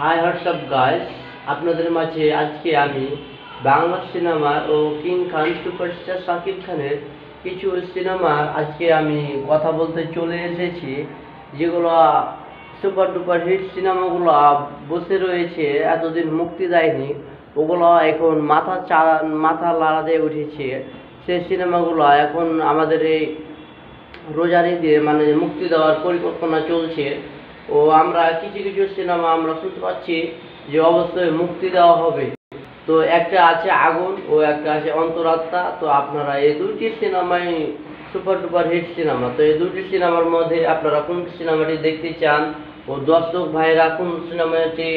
High WhatsApp guys, আপনাদের মাঝে আজকে আমি বাংলা সিনেমার ও কিং খান সুপারস্টার শাকিব খানের কিছু সিনেমার আজকে আমি কথা বলতে চলে এসেছি, যেগুলো সুপার ডুপার হিট সিনেমাগুলো বসে রয়েছে, এতদিন মুক্তি দেয়নি, ওগুলো এখন মাথা লাড়া দিয়ে উঠেছে। সেই সিনেমাগুলো এখন আমাদের এই রোজার ঈদে মানে মুক্তি দেওয়ার পরিকল্পনা চলছে। ও আমরা কিছু কিছু সিনেমা আমরা শুনতে পাচ্ছি যে অবশ্যই মুক্তি দেওয়া হবে। তো একটা আছে আগুন ও একটা আছে অন্তরাত্মা। তো আপনারা এই দুইটি সিনেমাই সুপার ডুপার হিট সিনেমা। তো এই দুইটি সিনেমার মধ্যে আপনারা কোন সিনেমাটি দেখতে চান ও দর্শক ভাইরা কোন সিনেমাটি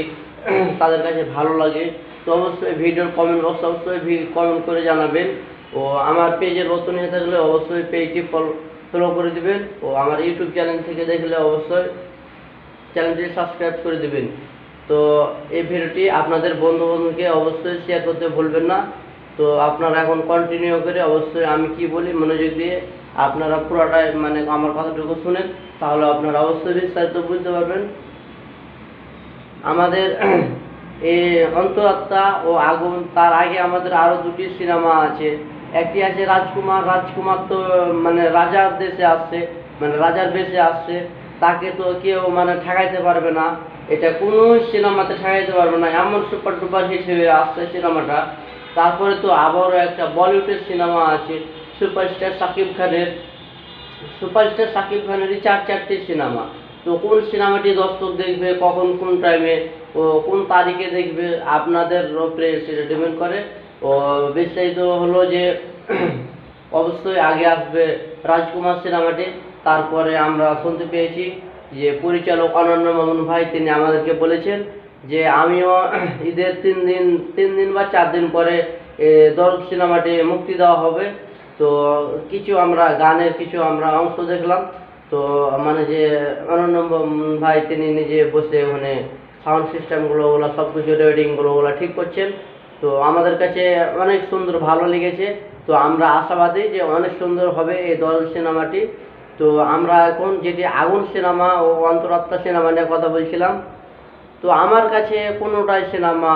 তাদের কাছে ভালো লাগে, তো অবশ্যই ভিডিওর কমেন্ট বক্সে অবশ্যই কমেন্ট করে জানাবেন। ও আমার পেজের নতুন হয়ে থাকলে অবশ্যই পেজটি ফলো করে দিবেন ও আমার ইউটিউব চ্যানেল থেকে দেখলে অবশ্যই চ্যানেলটি সাবস্ক্রাইব করে দিবেন। তো এই ভিডিওটি আপনাদের বন্ধুকে অবশ্যই শেয়ার করতে ভুলবেন না। তো আপনারা এখন কন্টিনিউ করে অবশ্যই আমি কি বলি মনোযোগ দিয়ে আপনারা পুরোটাই মানে আমার কথাটুকু শুনেন, তাহলে আপনারা অবশ্যই বিস্তারিত বুঝতে পারবেন। আমাদের এই অন্তরাত্মা ও আগুন, তার আগে আমাদের আরও দুটি সিনেমা আছে। একটি আছে রাজকুমার। রাজকুমার তো মানে রাজার দেশে আসছে, মানে রাজার বেশে আসছে, তাকে তো কেউ মানে ঠেকাইতে পারবে না। এটা কোনো সিনেমাতে ঠেকাইতে পারবে না, এমন সুপার ডুপার হিট হয়ে আসছে সিনেমাটা। তারপরে তো আবারও একটা বলিউডের সিনেমা আছে সুপারস্টার শাকিব খানের। সুপারস্টার শাকিব খানেরই চারটি সিনেমা। তো কোন সিনেমাটি দর্শক দেখবে, কখন কোন টাইমে ও কোন তারিখে দেখবে, আপনাদের উপরে সেটা ডিপেন্ড করে। ও বিস্তারিত হলো যে অবশ্যই আগে আসবে রাজকুমার সিনেমাটি। তারপরে আমরা শুনতে পেয়েছি যে পরিচালক অনন্য মামুন ভাই তিনি আমাদেরকে বলেছেন যে আমিও ঈদের তিন দিন বা 4 দিন পরে দরদ সিনেমাটি মুক্তি দেওয়া হবে। তো কিছু আমরা গানের কিছু আমরা অংশ দেখলাম। তো মানে যে অনন্য ভাই তিনি নিজে বসে ওখানে সাউন্ড সিস্টেমগুলো ওগুলো সব কিছু রেকর্ডিংগুলো ওগুলো ঠিক করছেন। তো আমাদের কাছে অনেক সুন্দর ভালো লেগেছে। তো আমরা আশাবাদী যে অনেক সুন্দর হবে এই দরদ সিনেমাটি। তো আমরা এখন যেটি আগুন সিনেমা ও অন্তরাত্মা সিনেমা নিয়ে কথা বলছিলাম। তো আমার কাছে কোনোটাই সিনেমা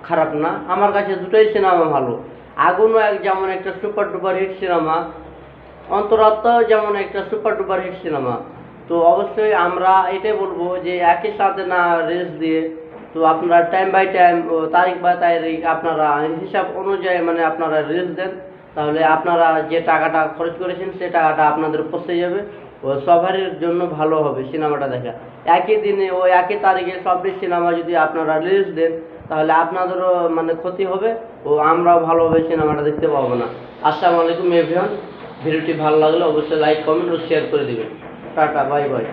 খারাপ না, আমার কাছে দুটোই সিনেমা ভালো। আগুনও যেমন একটা সুপার ডুপার হিট সিনেমা, অন্তরাত্মাও যেমন একটা সুপার ডুপার হিট সিনেমা। তো অবশ্যই আমরা এটাই বলবো যে একই সাথে না রেস দিয়ে, তো আপনারা টাইম বাই টাইম ও তারিখ বাই তারিখ আপনারা হিসাব অনুযায়ী মানে আপনারা রেস দেন, তাহলে আপনারা যে টাকাটা খরচ করেছেন সে টাকাটা আপনাদের পৌঁছে যাবে ও সবারই জন্য ভালো হবে সিনেমাটা দেখা। একই দিনে ও একই তারিখে সবটি সিনেমা যদি আপনারা রিলিজ দেন তাহলে আপনাদেরও মানে ক্ষতি হবে ও আমরাও ভালোভাবে সিনেমাটা দেখতে পাবো না। আসসালামু আলাইকুম এভরিওয়ান, ভিডিওটি ভালো লাগলে অবশ্যই লাইক কমেন্ট ও শেয়ার করে দিবেন। Tata, bye bye.